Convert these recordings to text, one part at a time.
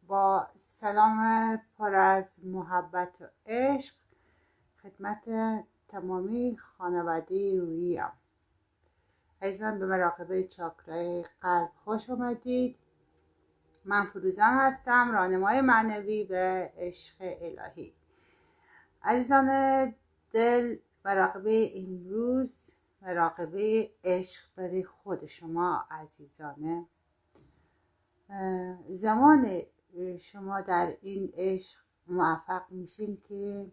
با سلام پر از محبت و عشق خدمت تمامی خانواده روییم. عزیزان، به مراقبه چاکرای قلب خوش آمدید. من فروزان هستم، راهنمای معنوی به عشق الهی. عزیزان دل، مراقبه امروز مراقبه عشق برای خود شما عزیزانه. زمان شما در این عشق موفق میشین که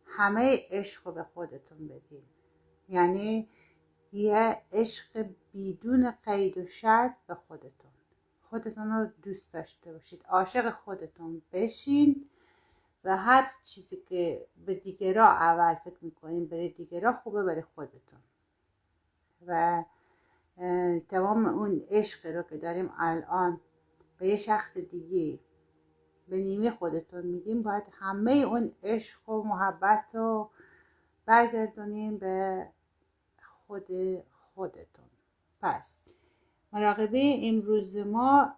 همه عشق رو به خودتون بدین، یعنی یه عشق بدون قید و شرط به خودتون رو دوست داشته باشید، عاشق خودتون بشین و هر چیزی که به دیگران اول فکر میکنین برای دیگران خوبه برای خودتون. و تمام اون عشق رو که داریم الان به یه شخص دیگه به نیمه خودتون میدیم، باید همه اون عشق و محبت رو برگردونیم به خودتون. پس مراقبه امروز ما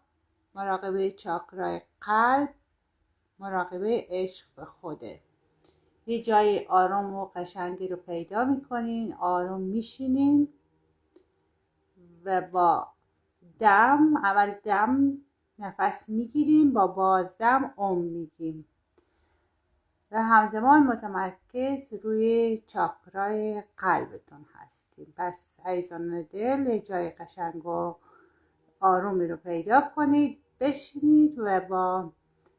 مراقبه چاکرای قلب، مراقبه عشق به خوده. یه جای آرام و قشنگی رو پیدا میکنین، آروم میشینین و با اول دم نفس میگیریم، با بازدم میگیم و همزمان متمرکز روی چاکرای قلبتون هستیم. پس عزیزان دل، یه جای قشنگ و آرومی رو پیدا کنید، بشینید و با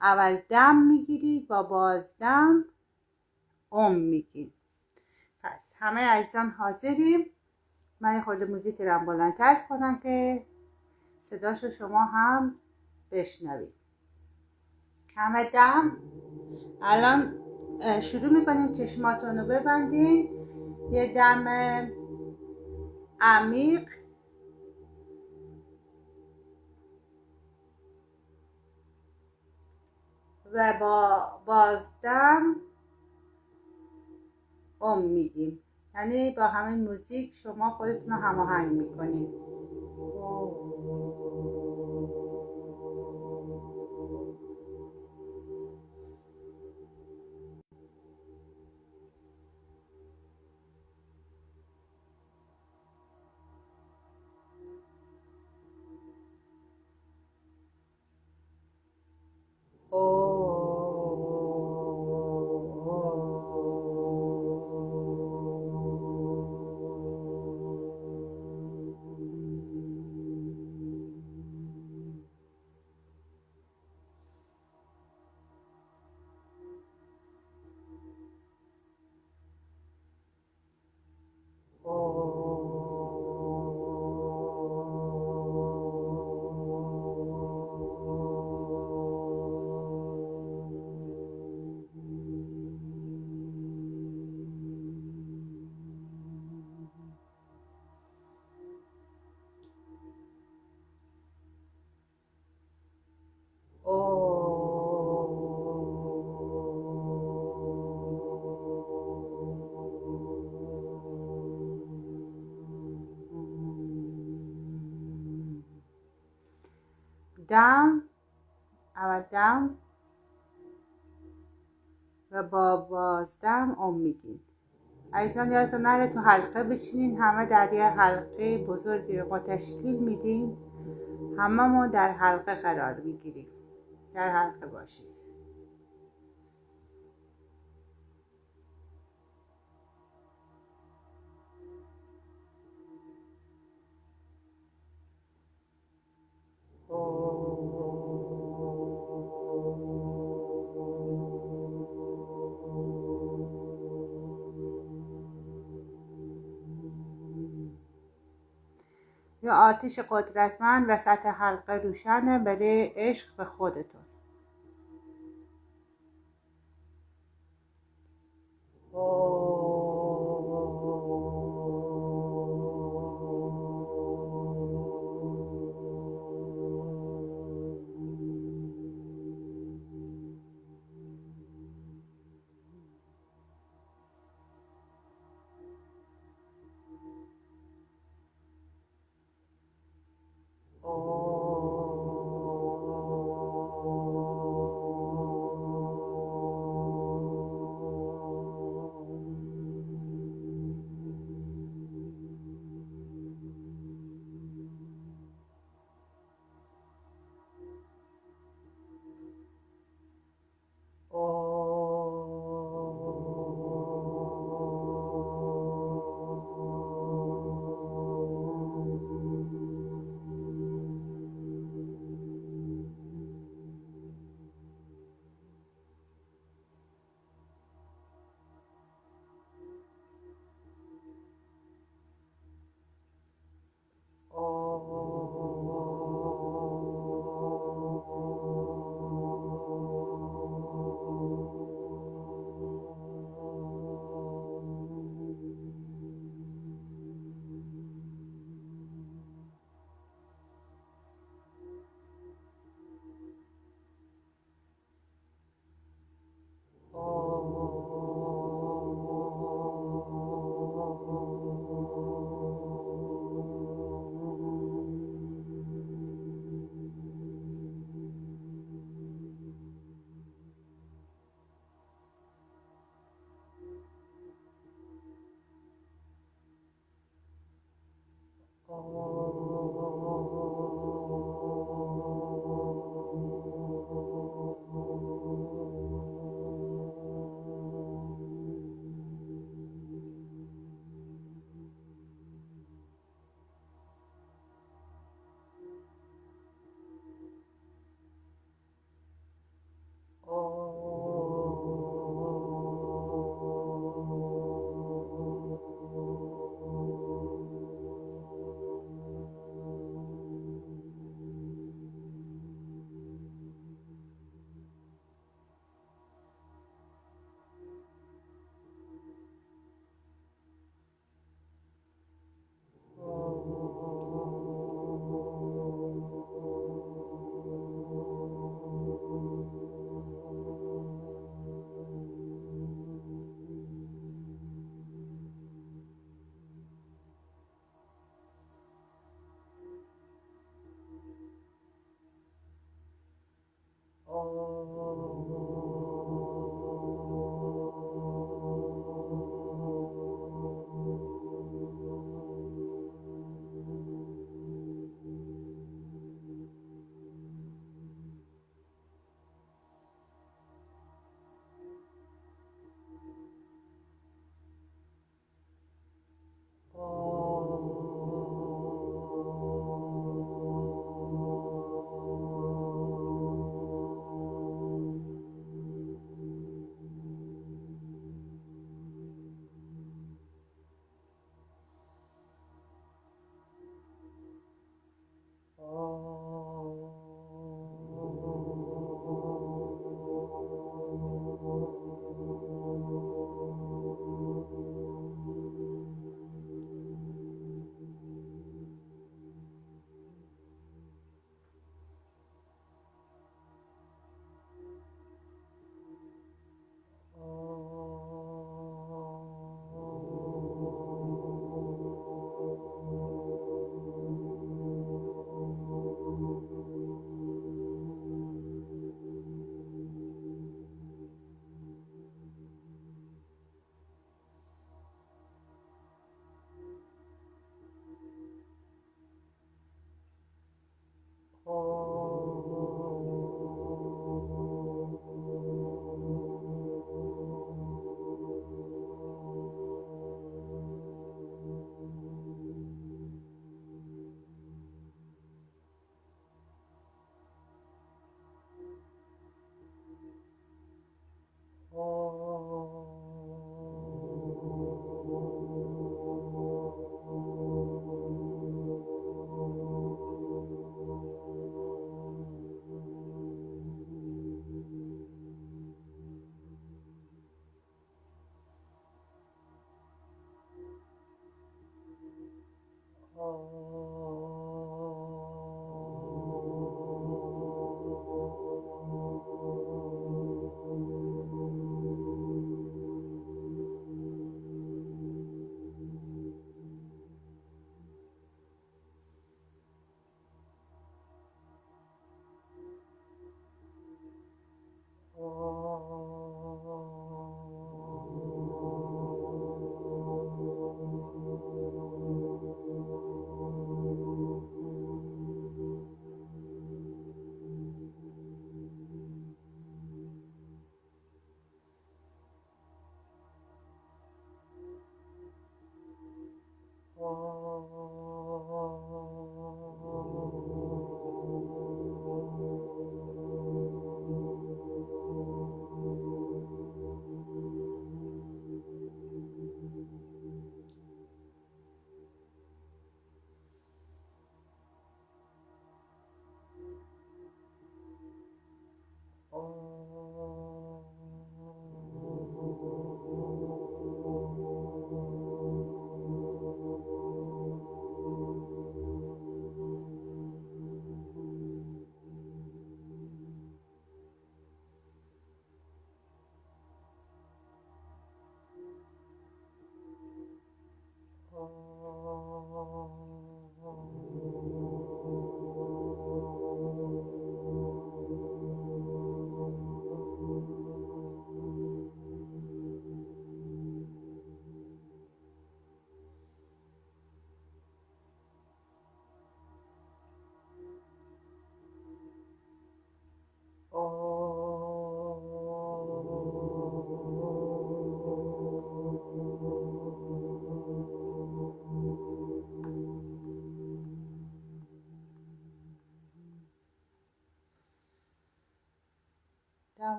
اول دم میگیرید، با بازدم میگیم. پس همه عزیزان حاضریم. من یه خورده موزیک رو بلندتر کنم که صداشو شما هم بشنوید. همه دم. الان شروع میکنیم. چشماتون رو ببندین، یه دم عمیق و با بازدم میگیم، یعنی با همین موزیک شما خودتون رو هماهنگ میکنین. دم، اول دم و با بازدم میگیم. عزیزان یادتون نره تو حلقه بشینین، همه در یه حلقه بزرگی رو ما تشکیل میدیم، همه ما در حلقه قرار میگیریم. در حلقه باشید. یا آتش قدرتمند وسط حلقه روشنه برای عشق به خودتون.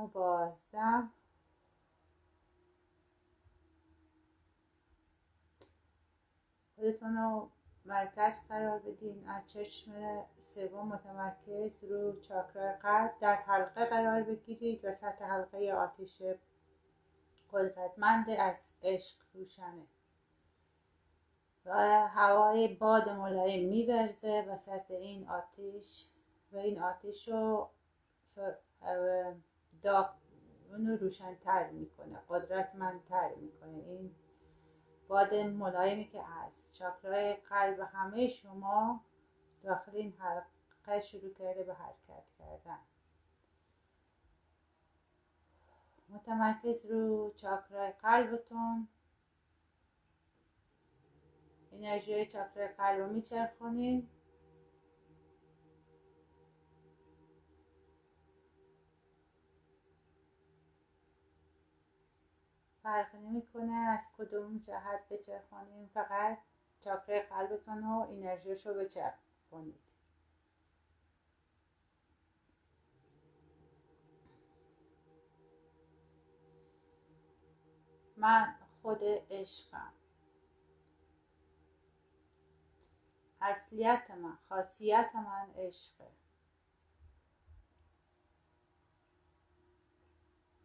رو بازدم. خودتون رو مرکز قرار بدین. از چشم سوم متمرکز رو چاکرای قلب در حلقه قرار بگیرید و سطح حلقه آتش قدرتمند از عشق روشنه و هوای باد ملایم میورزه وسط این آتش و این آتش رو اون رو روشن‌تر میکنه، قدرتمندتر میکنه. این باد ملایمی که از چاکرای قلب همه شما داخل این حلقه شروع کرده به حرکت کردن. متمرکز رو چاکرای قلبتون، انرژی چاکرای قلب رو میچرخونید. فرق نمیکنه از کدوم جهت بچرخونید، فقط چاکرای قلبتون رو انرژیش رو بچرخونید. من خود عشقم. اصلیت من، خاصیت من عشقه.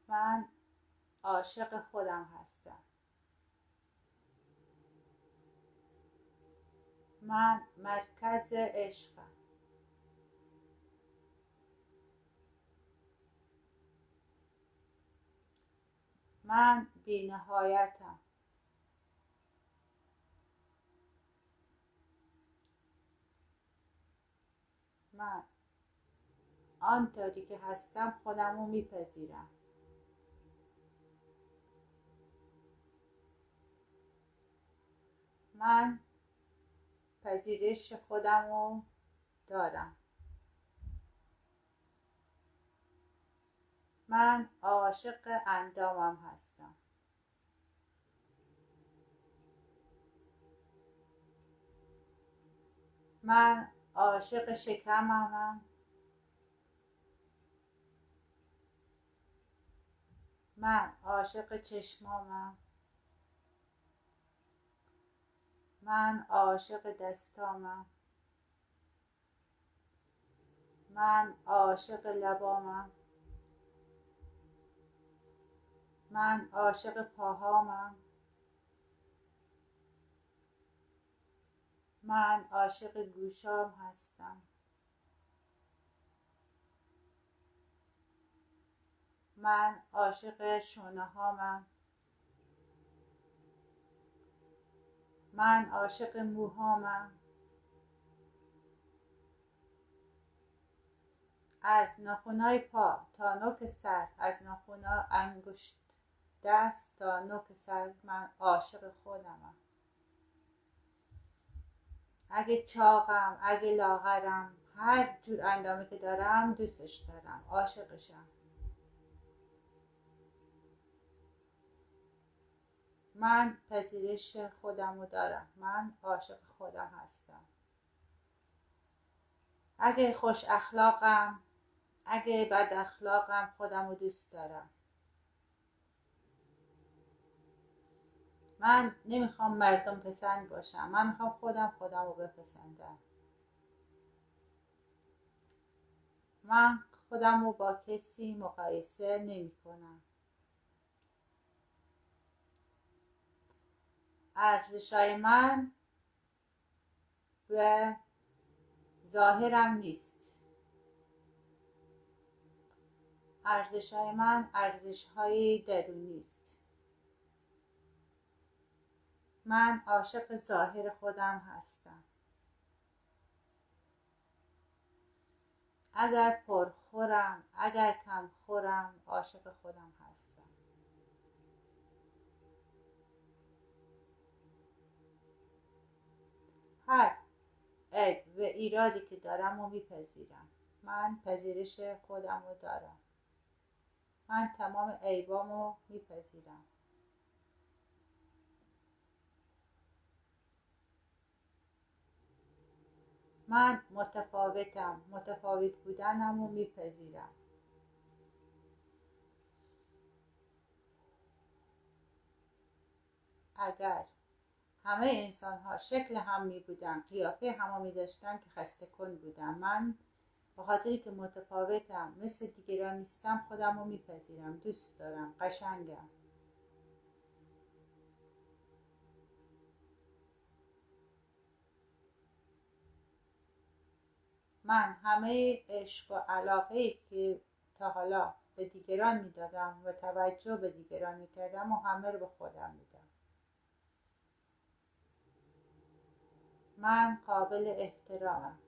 من عاشق خودم هستم. من مرکز عشقم. من بی‌نهایتم. من آنطوری که هستم خودم رو میپذیرم. من پذیرش خودم رو دارم. من عاشق اندامم هستم. من عاشق شکممم. من عاشق چشمامم. من عاشق دستامم. من عاشق لبامم. من عاشق پاهامم. من عاشق گوشام هستم. من عاشق شونه هامم. من عاشق موهامم. از ناخنای پا تا نوک سر، از ناخنای انگشت دست تا نوک سر، من عاشق خودمم. اگه چاقم، اگه لاغرم، هر جور اندامی که دارم دوستش دارم، عاشقشم. من پذیرش خودم رو دارم. من عاشق خودم هستم. اگه خوش اخلاقم، اگه بد اخلاقم، خودم رو دوست دارم. من نمیخوام مردم پسند باشم. من میخوام خودم رو بپسندم. من خودم رو با کسی مقایسه نمی کنم. ارزشای من به ظاهرم نیست. ارزشهای من ارزشهای درونی است. من عاشق ظاهر خودم هستم. اگر پرخورم، اگر کم خورم، عاشق خودم هستم. هر عیب و ایرادی که دارم رو میپذیرم. من پذیرش خودم رو دارم. من تمام عیبامو میپذیرم. من متفاوتم. متفاوت بودنم رو میپذیرم. اگر همه انسان ها شکل هم می بودن، قیافه هم می داشتن که خسته کن بودم. من به خاطری که متفاوتم، مثل دیگران نیستم، خودم رو میپذیرم، دوست دارم، قشنگم. من همه عشق و علاقه‌ای که تا حالا به دیگران میدادم و توجه به دیگران میکردم و همه رو به خودم میدم. من قابل احترامم.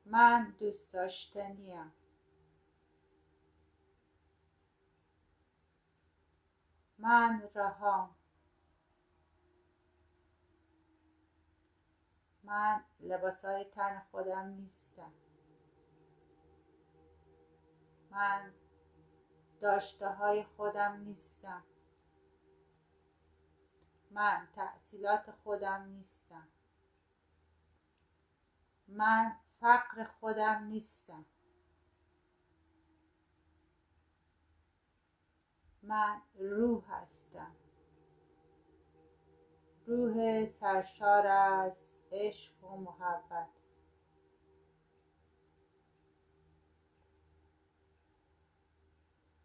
من دوست داشتنیم. من رهام. من لباسای تن خودم نیستم. من داشته های خودم نیستم. من تحصیلات خودم نیستم. من فقر خودم نیستم. من روح هستم. روح سرشار از عشق و محبت.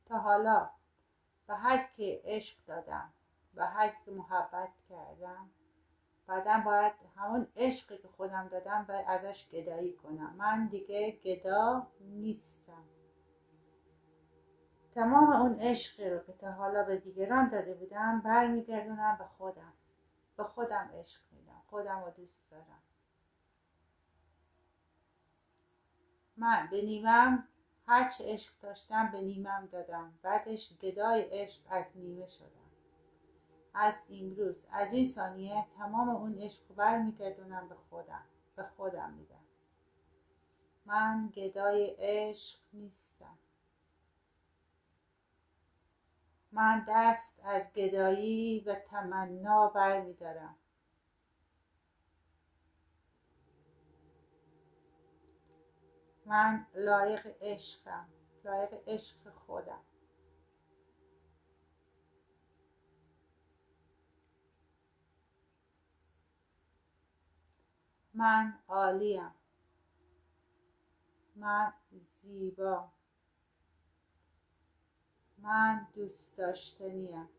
تا حالا به هر کی عشق دادم، به هر کی محبت کردم، بعدا باید همون عشقی که خودم دادم باید ازش گدایی کنم. من دیگه گدا نیستم. تمام اون عشقی رو که تا حالا به دیگران داده بودم برمیگردونم به خودم. به خودم عشق میدم. خودم رو دوست دارم. من به نیمم هرچه عشق داشتم به نیمم دادم. بعدش گدای عشق از نیمه شدم. از امروز، از این ثانیه تمام اون عشق رو برمیگردونم به خودم. به خودم میدم. من گدای عشق نیستم. من دست از گدایی و تمنا برمیدارم. من لایق عشقم. لایق عشق خودم. من عالیم. من زیبا. من دوست داشتنیم.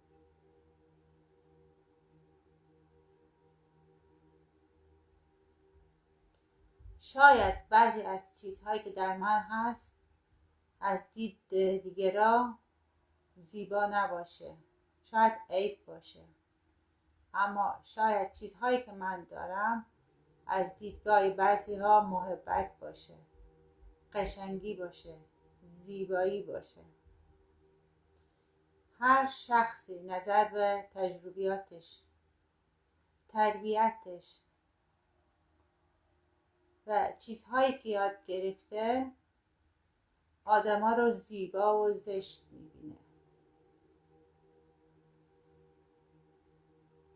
شاید بعضی از چیزهایی که در من هست از دید دیگران زیبا نباشه، شاید عیب باشه، اما شاید چیزهایی که من دارم از دیدگاه بعضی ها محبت باشه، قشنگی باشه، زیبایی باشه. هر شخصی نظر به تجربیاتش، تربیتش و چیزهایی که یاد گرفته آدما رو زیبا و زشت میبینه.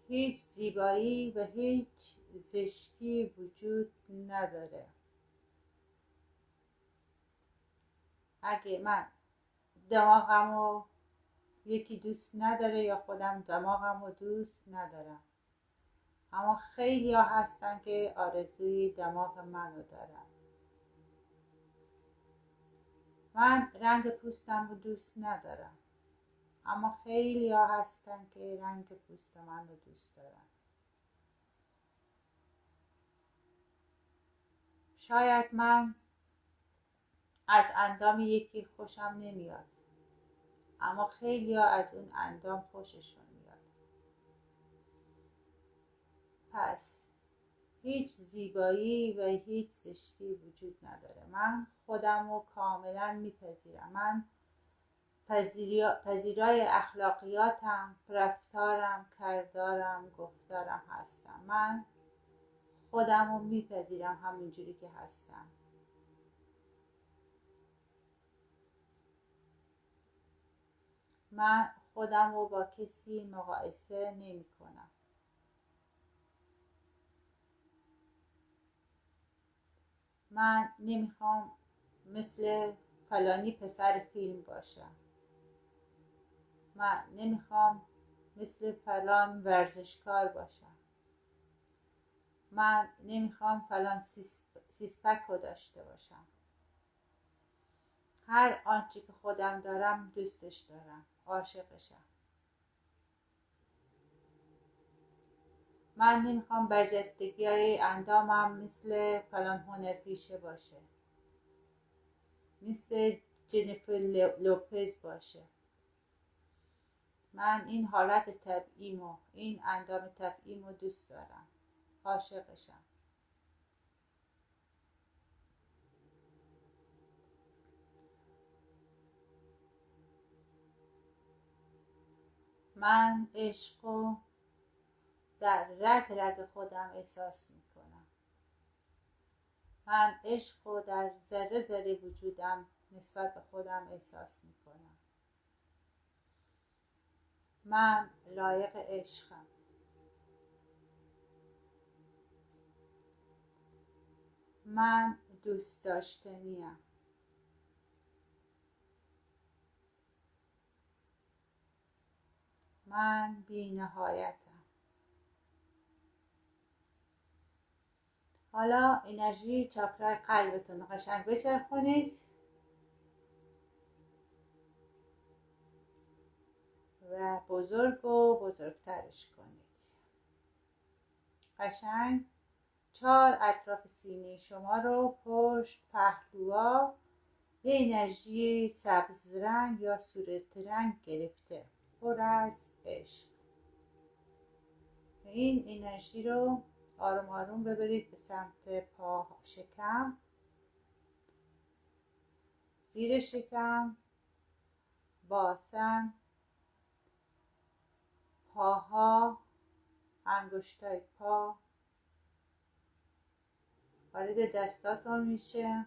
هیچ زیبایی و هیچ زشتی وجود نداره. اگه من دماغمو یکی دوست نداره یا خودم دماغمو دوست ندارم، اما خیلی ها هستن که آرزوی دماغ منو دارن. من رنگ پوستم رو دوست ندارم، اما خیلی ها هستن که رنگ پوست من رو دوست دارن. شاید من از اندام یکی خوشم نمیاد، اما خیلی ها از اون اندام خوششون میاد. پس هیچ زیبایی و هیچ زشتی وجود نداره. من خودم رو کاملا میپذیرم. من پذیرای اخلاقیاتم، رفتارم، کردارم، گفتارم هستم. من خودم رو میپذیرم همینجوری که هستم. من خودم رو با کسی مقایسه نمی کنم. من نمیخوام مثل فلانی پسر فیلم باشم. من نمیخوام مثل فلان ورزشکار باشم. من نمیخوام فلان سیسپک رو داشته باشم. هر آنچه که خودم دارم دوستش دارم، عاشقشم. من نمیخوام برجستگی های اندامم مثل فلان هنرپیشه باشه، مثل جنیفر لوپز باشه. من این حالت طبیعیمو، این اندام طبیعیمو دوست دارم، عاشقشم. من عشقو در رگ رگ خودم احساس میکنم. من عشقو در ذره ذره وجودم نسبت به خودم احساس میکنم. من لایق عشقم. من دوست داشتنیم. من بی نهایتم. حالا انرژی چاکرای قلبتون رو قشنگ بچرخونید و بزرگ و بزرگترش کنید. قشنگ 4 اطراف سینه شما رو، پشت، پهلوها، یه انرژی سبز رنگ یا صورت رنگ گرفته، پر از عشق. این انرژی رو آروم آروم ببرید به سمت پا، شکم، زیر شکم، باسن، پاها، انگشتای پا، وارد دستاتون میشه.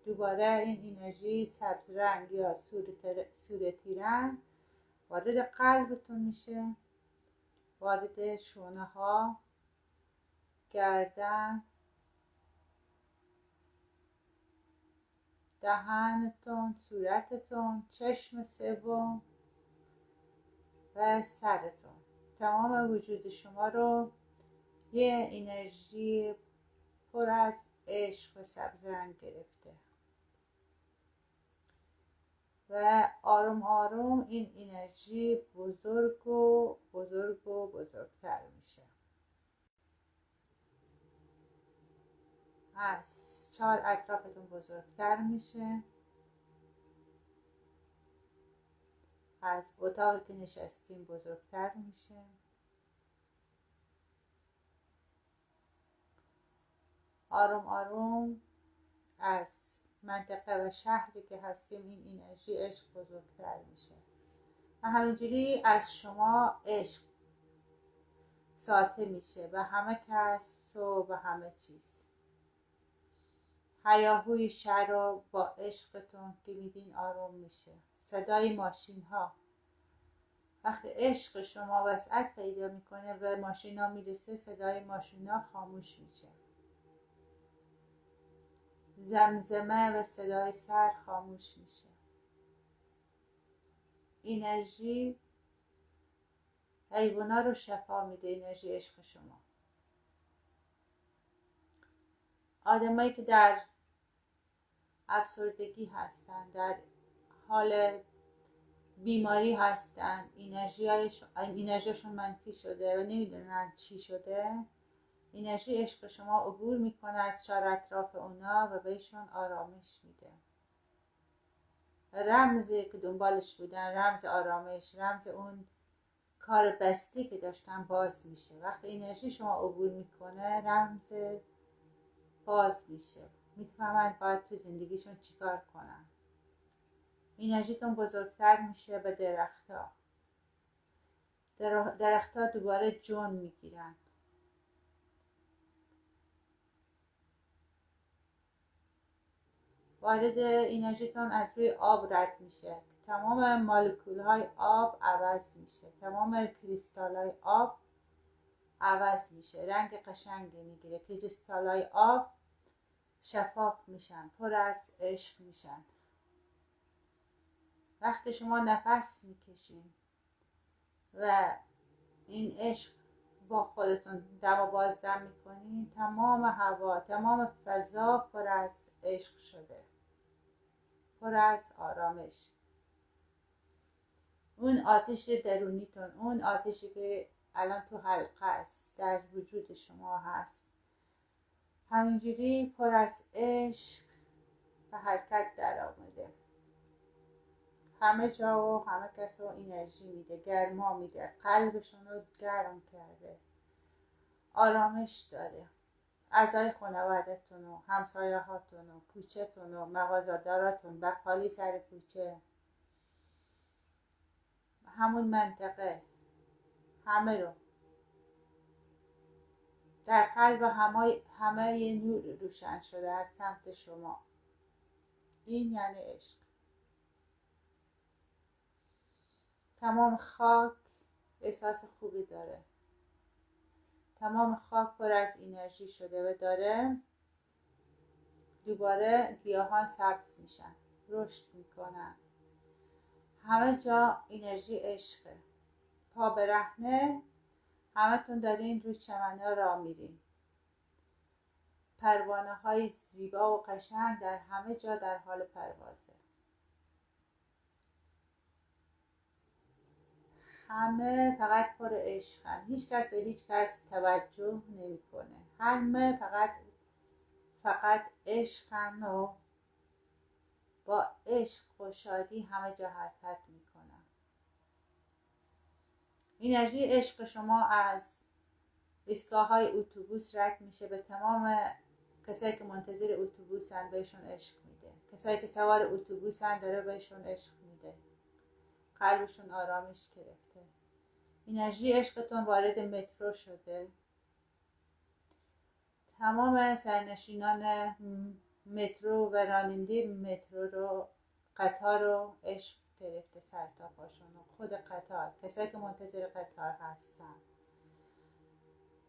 دوباره این انرژی سبز رنگ یا صورتی رنگ وارد قلبتون میشه، وارد شونه ها، گردن، دهنتون، صورتتون، چشم سوم و سرتون. تمام وجود شما رو یه انرژی پر از عشق و سبز رنگ گرفته و آروم آروم این انرژی بزرگ و بزرگ و بزرگتر میشه. از 4 اطرافتون بزرگتر میشه. از اتاقی که نشستیم بزرگتر میشه. آروم آروم از منطقه و شهری که هستیم این انرژی عشق بزرگتر میشه و همینجوری از شما عشق ساطع میشه به همه کس و به همه چیز. هیاهوی شهر رو با عشقتون که میدین آروم میشه. صدای ماشین ها، وقتی عشق شما وسعت پیدا میکنه و ماشین ها میرسه، صدای ماشین ها خاموش میشه. زمزمه و صدای سر خاموش میشه. انرژی حیوانا رو شفا میده، انرژی عشق شما. آدمایی که در افسردگی هستن، در حال بیماری هستن، انرژیشون منفی شده و نمیدونن چی شده، انرژی عشق شما عبور میکنه از 4 اطراف اونا و بهشون آرامش میده. رمزی که دنبالش بودن، رمز آرامش، رمز اون کار بسته که داشتن باز میشه. وقتی انرژی شما عبور میکنه، رمز باز میشه، میفهمن باید تو زندگیشون چیکار کنن. انرژیتون بزرگتر میشه به درختها. درختها دوباره جون میگیرن. وارد انرژیتون از روی آب رد میشه. تمام مولکول های آب عوض میشه. تمام کریستال های آب عوض میشه. رنگ قشنگی میگیره. کریستال های آب شفاف میشن، پر از عشق میشن. وقتی شما نفس میکشین و این عشق با خودتون دم و بازدم میکنین، تمام هوا، تمام فضا پر از عشق شده، پر از آرامش. اون آتش درونیتون، اون آتشی که الان تو حلقه است، در وجود شما هست، همینجوری پر از عشق و حرکت در آمده. همه جا و همه کس رو انرژی میده، گرما میده، قلبشون رو گرم کرده، آرامش داره. اعضای خانوادتون و همسایه هاتون و کوچهتون و مغازه‌داراتون، بقالی سر کوچه، همون منطقه، همه رو در قلب همه یه نور روشن شده از سمت شما. این یعنی عشق. تمام خاک احساس خوبی داره، تمام خاک پر از انرژی شده و داره دوباره گیاهان سبز میشن، رشد میکنن، همه جا انرژی عشقه. پا برهنه همتون دارین روی چمنه را میرین، پروانه های زیبا و قشنگ در همه جا در حال پروازه. همه فقط پر عشقن، هیچ کس به هیچ کس توجه نمیکنه، همه فقط عشقن و با عشق و شادی همه جا حرکت میکنن. انرژی عشق شما از ایستگاه های اتوبوس رد میشه، به تمام کسایی که منتظر اتوبوسن بهشون عشق میده، کسایی که سوار اتوبوسن داره بهشون عشق میده، قلبشون آرامش گرفته. انرژی عشقتون وارد مترو شده، تمام سرنشینان مترو و راننده مترو رو، قطار رو عشق گرفته سر تا پاشون. خود قطار، کسایی که منتظر قطار هستن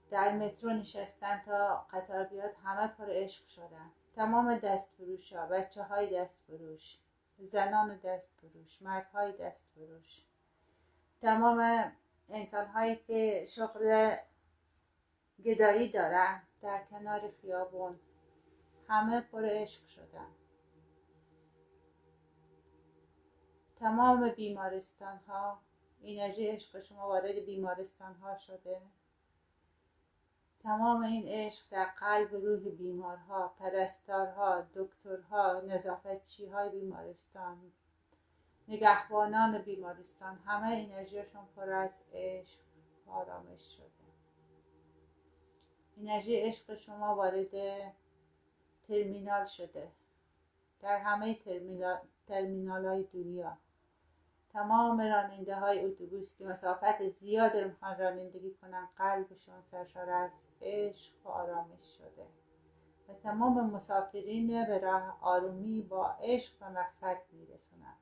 در مترو نشستن تا قطار بیاد، همه پر عشق شدن. تمام دست فروش ها، بچه های دست فروش، زنان دست فروش، مرد های دست فروش، تمام انسان هایی که شغل گدایی دارن در کنار خیابون، همه پر عشق شدن. تمام بیمارستان ها، انرژی عشق شما وارد بیمارستان ها شده. تمام این عشق در قلب روح بیمارها، پرستارها، دکترها، نظافتچی های بیمارستان، نگهبانان بیمارستان، همه انرژیشون پر از عشق و آرامش شده. انرژی عشق شما وارد ترمینال شده، در همه ترمینال های دنیا. تمام راننده های اتوبوس که مسافت زیاد رو میخوان رانندگی کنن، قلبشون سرشار از عشق و آرامش شده و تمام مسافرین به راه آرومی با عشق و مقصد میرسونن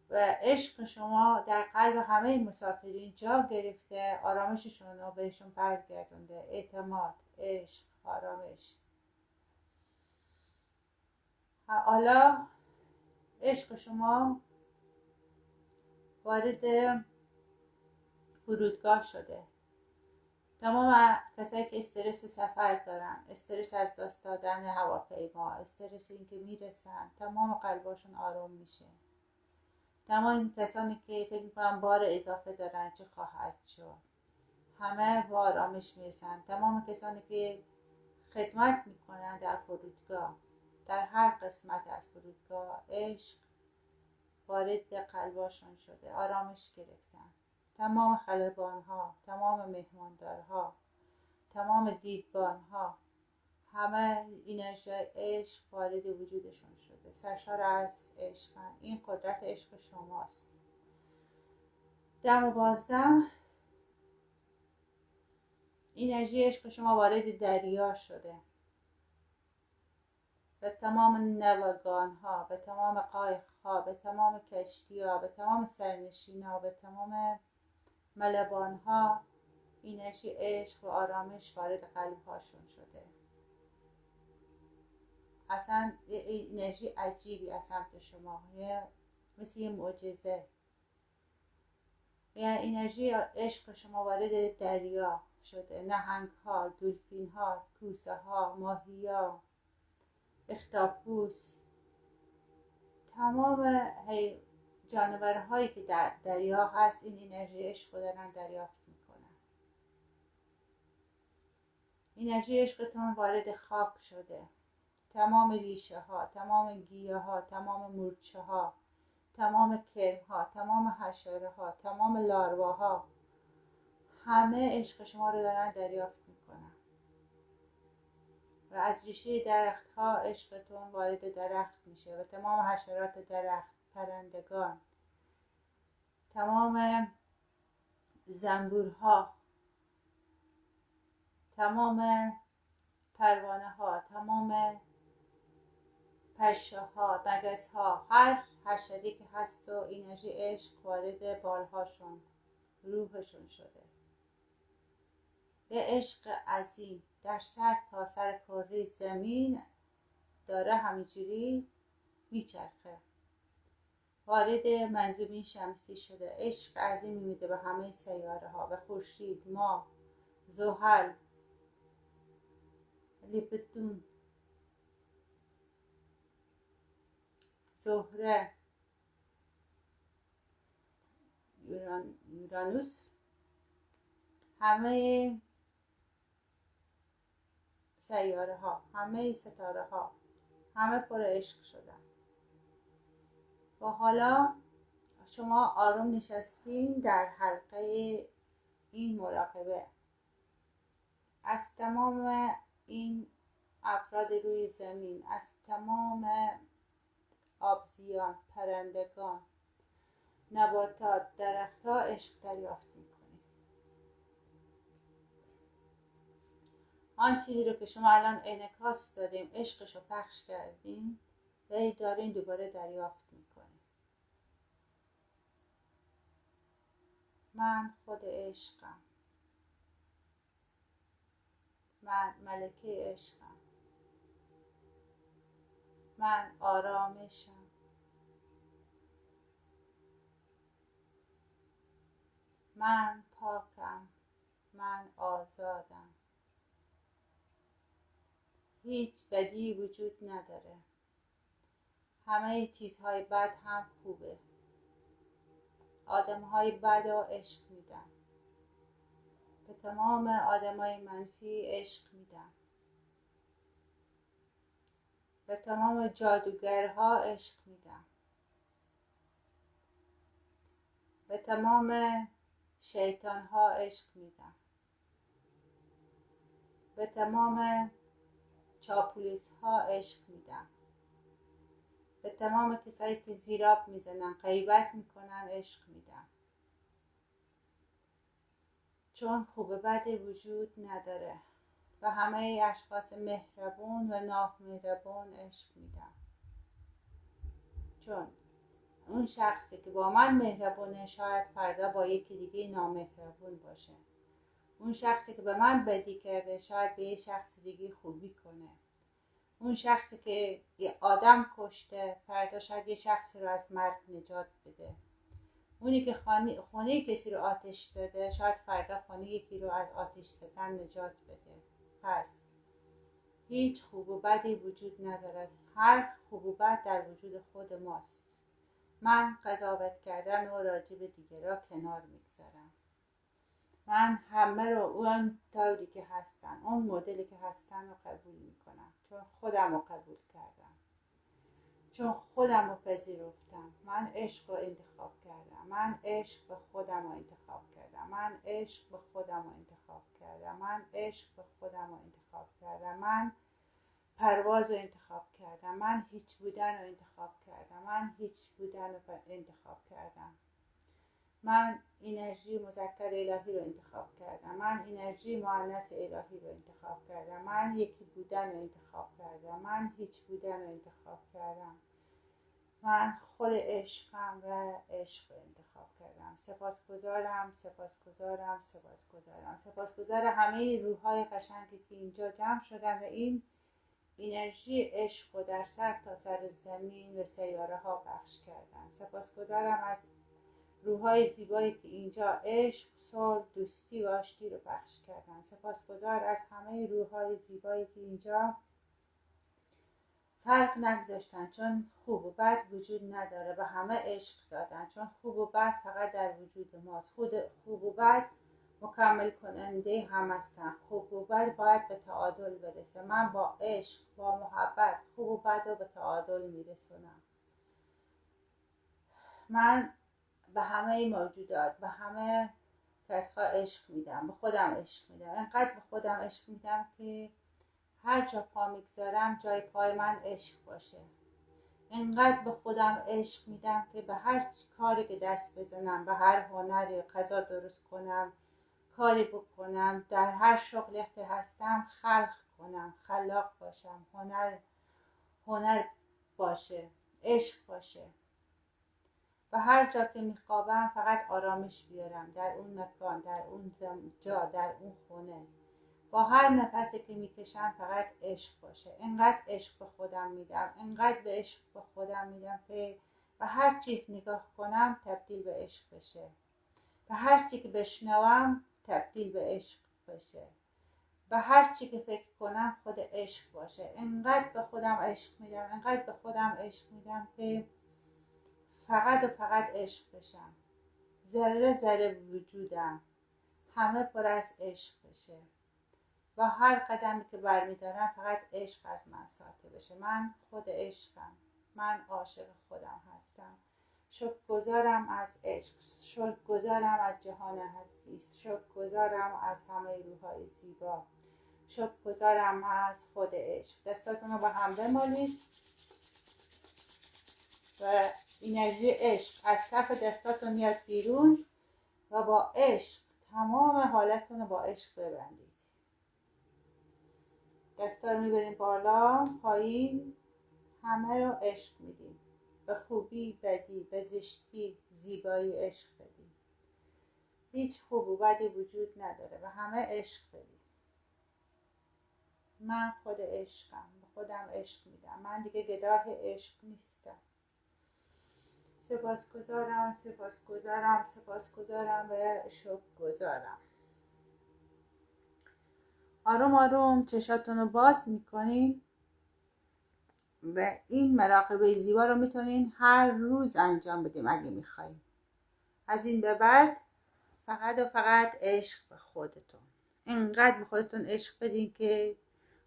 و عشق شما در قلب همه مسافرین جا گرفته، آرامششون رو بهشون برگردونده. اعتماد، عشق، آرامش. حالا عشق شما وارد فرودگاه شده. تمام کسایی که استرس سفر دارن، استرس از دست دادن هواپیما، استرس اینکه میرسن، تمام قلباشون آروم میشه. تمام کسانی که فکر میکنن بار اضافه دارن چه خواهد شد، همه با آرامش میرسن. تمام کسانی که خدمت میکنن در فرودگاه، در هر قسمت از فرودگاه، عشق وارد قلباشون شده، آرامش گرفتن. تمام خلبان‌ها، تمام مهماندارها، تمام دیدبان‌ها، همه انرژی عشق وارد وجودشون شده، سرشار از عشقن. این قدرت عشق شماست. دم و بازدم انرژی عشق شما وارد دریا شده، به تمام نوگان‌ها، به تمام قایق‌ها، به تمام کشتی‌ها، به تمام سرنشین‌ها، به تمام ملبان‌ها انرژی عشق و آرامش وارد قلب‌هاشون شده. اصلا انرژی عجیبی از سمت شما، یه مثل یه معجزه. یعنی انرژی عشق شما وارد دریا شده، نهنگ ها، دلفین ها، کوسه ها، ماهی ها، اختاپوس، تمام جانورهایی که در دریا هست این انرژی عشق رو دارن دریافت میکنن. انرژی عشقتون وارد خاک شده، تمام ریشه ها، تمام گیاه ها، تمام مورچه ها، تمام کرم ها، تمام حشره ها، تمام لاروا ها، همه عشق شما رو دارن دریافت میکنن و از ریشه درخت ها عشقتون وارد درخت میشه و تمام حشرات درخت، پرندگان، تمام زنبورها، تمام پروانه ها، تمام پشه ها، مگس ها، هر حشری که هست و انرژی عشق وارد بالهاشون، روحشون شده. یه عشق عظیم در سر تا سر کره زمین داره همینجوری میچرخه، وارد منظومه شمسی شده. عشق عظیمی میده به همه سیاره ها، به خورشید، ماه، زحل، لیپتون، زهره، یورانوس، همه سیاره ها، همه ستاره ها، همه پر عشق شدن. و حالا شما آروم نشستین در حلقه این مراقبه از تمام این افراد روی زمین، از تمام آبزیان، پرندگان، نباتات، درختها عشق دریافت میکنید. آن چیزی رو که شما الان انعکاس دادیم، عشقش رو پخش کردیم و دارین دوباره دریافت میکنید. من خود عشقم، من ملکه عشقم، من آرامشم، من پاکم، من آزادم، هیچ بدی وجود نداره، همه چیزهای بد هم خوبه، آدمهای بد رو عشق میدم، به تمام آدمای منفی عشق میدم، به تمام جادوگرها عشق میدم، به تمام شیطانها عشق میدم، به تمام چاپلوسها عشق میدم، به تمام کسایی که زیراب میزنن، غیبت میکنن عشق میدم، چون خوب بد وجود نداره. و همه اشخاص مهربون و نامهربون عشق میدم، چون اون شخصی که با من مهربونه شاید فردا با یکی دیگه نامهربون باشه. اون شخصی که به من بدی کرده شاید به یه شخص دیگه خوبی کنه. اون شخصی که یه آدم کشته فردا شاید یه شخصی رو از مرگ نجات بده. اونی که خانه کسی رو آتش زده شاید فردا خانه یکی رو از آتش زدن نجات بده. پس هیچ خوب و بدی وجود ندارد، هر خوب و بد در وجود خود ماست. من قضاوت کردن و راجع به دیگران کنار میگذارم. من همه رو اون طوری که هستن، اون مدلی که هستن رو قبول میکنم، چون خودم رو قبول کردم، چون خودم رو پذیرفتم. من عشق رو انتخاب کردم، من عشق به خودم رو انتخاب کردم، من عشق به خودم رو انتخاب کردم، من عشق به خودم رو انتخاب کردم، من پرواز رو انتخاب کردم، من هیچ بودن رو انتخاب کردم، من هیچ بودن رو انتخاب کردم، من انرژی مذکر الهی رو انتخاب کردم، من انرژی مؤنث الهی رو انتخاب کردم، من یکی بودن رو انتخاب کردم، من هیچ بودن رو انتخاب کردم، من خود عشقم و عشق رو انتخاب کردم. سپاسگزارم، سپاسگزارم، سپاسگزارم. سپاسگزار همه روح‌های قشنگی که اینجا جمع شدن و این انرژی عشق رو در سر تا سر زمین و سیاره ها پخش کردن. سپاسگزارم از روحای زیبایی که اینجا عشق، صلح، دوستی و آشتی رو پخش کردن. سپاسگزار از همه روحای زیبایی که اینجا فرق نگذاشتن، چون خوب و بد وجود نداره و همه عشق دادن، چون خوب و بد فقط در وجود ماست. خوب و بد مکمل کننده هم هستن. خوب و بد باید به تعادل برسه. من با عشق، با محبت خوب و بد رو به تعادل میرسونم. من به همه موجودات، به همه کسها عشق میدم، به خودم عشق میدم. انقدر به خودم عشق میدم که هر جا پا میگذارم جای پای من عشق باشه. انقدر به خودم عشق میدم که به هر کاری که دست بزنم، به هر هنری، غذا درست کنم، کاری بکنم، در هر شغلی که هستم خلق کنم، خلاق باشم، هنر باشه، عشق باشه. و هر جا که میخوابم فقط آرامش بیارم در اون مکان، در اون جا، در اون خونه. با هر نفسی که میکشم فقط عشق باشه. انقدر عشق به خودم میدم، انقدر به عشق به خودم میدم که به هر چیز نگاه کنم تبدیل به عشق بشه. به هر چی که بشنوم تبدیل به عشق بشه. به هر چی که فکر کنم خود عشق باشه. انقدر به خودم عشق میدم، انقدر به خودم عشق میدم که فقط و فقط عشق بشم. ذره ذره وجودم همه پر از عشق بشه و هر قدمی که برمیدارم فقط عشق از من ساطع بشه. من خود عشقم، من عاشق خودم هستم. شکرگزارم از عشق، شکرگزارم از جهان هستی، شکرگزارم از همه روحای زیبا، شکرگزارم از خود عشق. دستاتون رو با هم بمالید و انرژی عشق از کف دستاتون میاد بیرون و با عشق تمام حالتون رو با عشق ببندید. دستا رو میبریم بالا، پایین، همه رو عشق میدیم. به خوبی، بدی، به زشتی، زیبایی عشق بدیم. هیچ خوب و بدی وجود نداره و همه عشق بدیم. من خود عشقم، به خودم عشق میدم. من دیگه گداه عشق نیستم. سپاسگزارم، سپاسگزارم، سپاسگزارم و شکرگزارم. آروم آروم چشاتون رو باز میکنین و این مراقبه زیبا رو میتونین هر روز انجام بدیم اگه میخواین. از این به بعد فقط و فقط عشق به خودتون. اینقدر به خودتون عشق بدین که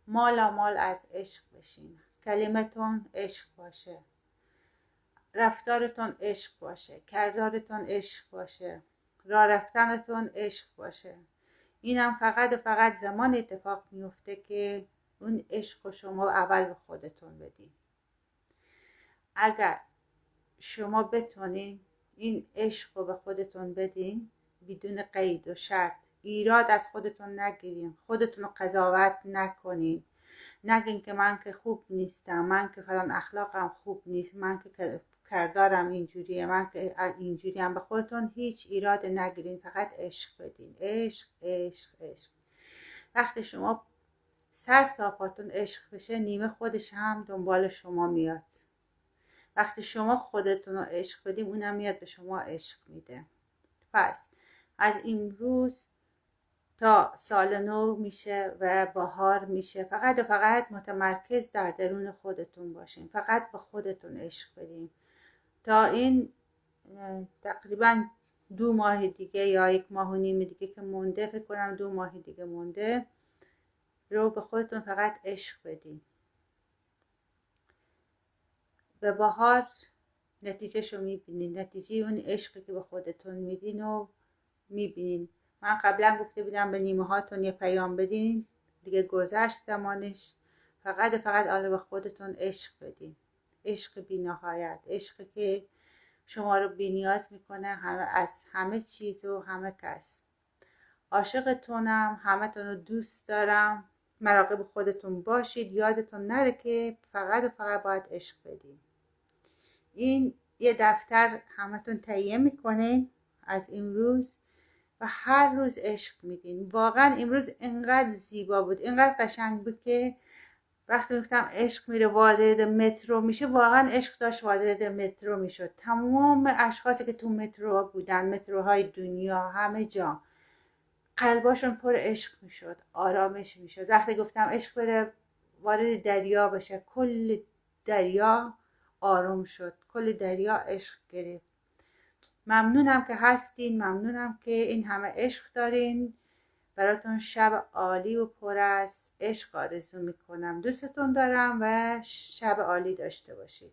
مال از عشق بشین. کلمتون عشق باشه، رفتارتون عشق باشه، کردارتون عشق باشه، راه رفتنتون عشق باشه. اینم فقط و فقط زمان اتفاق میفته که اون عشق رو شما اول به خودتون بدین. اگر شما بتونین این عشق رو به خودتون بدین بدون قید و شرط، ایراد از خودتون نگیرین، خودتون رو قضاوت نکنین، نگین که من که خوب نیستم، من که فلان اخلاقم خوب نیست، من که کردارم اینجوریه، من که اینجوریم. به خودتون هیچ ایراد نگیرین، فقط عشق بدین. عشق عشق عشق. وقتی شما سر تا پاتون عشق بشه، نیمه خودش هم دنبال شما میاد. وقتی شما خودتون رو عشق بدیم، اونم میاد به شما عشق میده. پس از امروز تا سال نو میشه و بهار میشه، فقط و فقط متمرکز در درون خودتون باشین. فقط به خودتون عشق بدین. تا این تقریبا 2 ماه دیگه یا 1.5 ماه دیگه که مونده، فکر کنم 2 ماه دیگه مونده، رو به خودتون فقط عشق بدین. به بهار نتیجه شو میبینین، نتیجه اون عشقی که به خودتون میدین و میبینین. من قبلا گفته بودم به نیمه هاتون یه پیام بدین، دیگه گذشت زمانش. فقط حالا به خودتون عشق بدین. عشق بی نهایت، عشقی که شما رو بی نیاز میکنه از همه چیز و همه کس. عاشقتونم، همه تون رو دوست دارم. مراقب خودتون باشید. یادتون نره که فقط باید عشق بدین. این یه دفتر همتون تهیه میکنه از امروز و هر روز عشق میدین. واقعا امروز اینقدر زیبا بود، اینقدر قشنگ بود که وقتی گفتم عشق میره وارد مترو میشه، واقعا عشق داشت وارد مترو میشد. تمام اشخاصی که تو مترو بودن، متروهای دنیا، همه جا قلباشون پر عشق میشد، آرامش میشد. وقتی گفتم عشق بره وارد دریا بشه، کل دریا آروم شد، کل دریا عشق گرفت. ممنونم که هستین، ممنونم که این همه عشق دارین. براتون شب عالی و پر از عشق آرزو میکنم. دوستتون دارم و شب عالی داشته باشید.